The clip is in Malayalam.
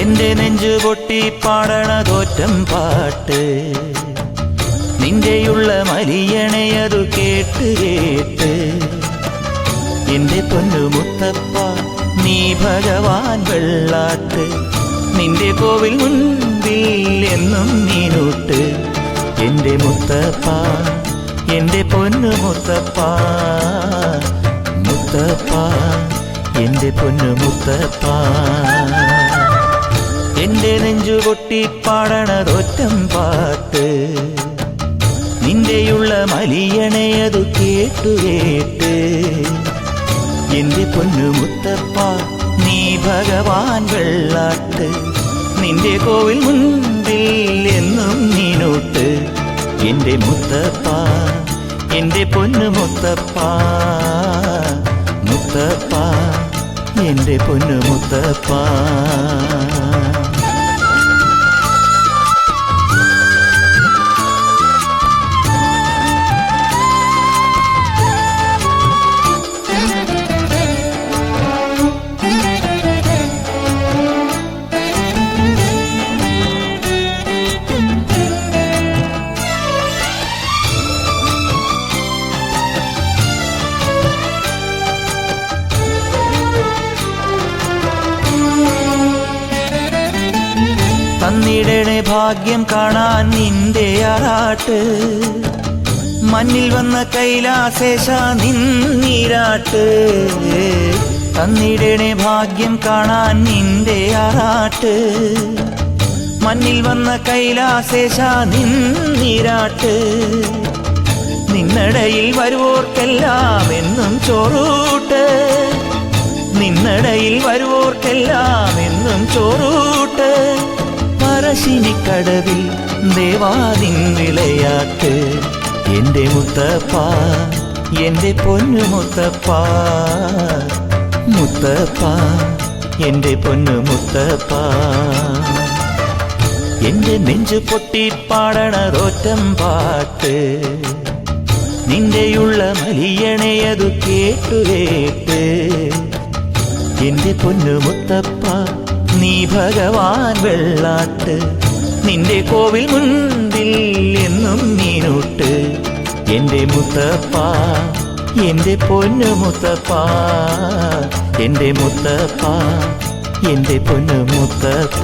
എന്റെ നെഞ്ചു പൊട്ടി പാടണതോറ്റം പാട്ട് നിന്റെയുള്ള മലിയണയതു കേട്ട് കേട്ട് എന്റെ പൊന്നു മുത്തപ്പ നീ ഭഗവാൻ വെള്ളാട്ട് നിന്റെ കോവിൽ മുൻപിൽ എന്നും നീനൂട്ട് എന്റെ മുത്തപ്പ എന്റെ പൊന്നു മുത്തപ്പ മുത്തപ്പ എന്റെ പൊന്നു മുത്തപ്പ എന്റെ നെഞ്ചു പൊട്ടി പാടണതൊറ്റം പാട്ട് നിന്റെയുള്ള മലിയണയതു കേട്ടു കേട്ട് എന്റെ പൊന്നു മുത്തപ്പ നീ ഭഗവാൻ വെള്ളാട്ട് നിന്റെ കോവിൽ മുൻപിൽ എന്നും നീനൂട്ട് എന്റെ മുത്തപ്പ എന്റെ പൊന്നു മുത്തപ്പ മുത്തപ്പ എന്റെ പൊന്നു മുത്തപ്പ തന്നിടണേ ഭാഗ്യം കാണാൻ നിന്റെ ആറാട്ട് മണ്ണിൽ വന്ന കൈലാസേശ നിന്നീരാട്ട് തന്നിടണേ ഭാഗ്യം കാണാൻ നിന്റെ ആറാട്ട് മണ്ണിൽ വന്ന കൈലാസേശ നിന്നീരാട്ട് നിന്നടയിൽ വരുവോർക്കെല്ലാം എന്നും ചോറൂട്ട് നിന്നടയിൽ വരുവോർക്കെല്ലാം എന്നും ചോറൂട്ട് പറശ്ശിനിക്കടവിൽ ദേവാദിൻ വിളയാട്ട് എന്റെ മുത്തപ്പ എന്റെ പൊന്നു മുത്തപ്പ മുത്തപ്പ എന്റെ പൊന്നു മുത്തപ്പ എന്റെ നെഞ്ചു പൊട്ടി പാടണതൊറ്റം പാട്ട് നിന്റെയുള്ള മലിയണയതു കേട്ടു കേട്ട് എന്റെ പൊന്നു മുത്തപ്പ നീ ഭഗവാൻ വെള്ളാട്ട് നിന്റെ കോവിൽ മുൻപിൽ എന്നും നീനൂട്ട് എന്റെ മുത്തപ്പ എന്റെ പൊന്നു മുത്തപ്പ എന്റെ മുത്തപ്പ എന്റെ പൊന്നു മുത്തപ്പ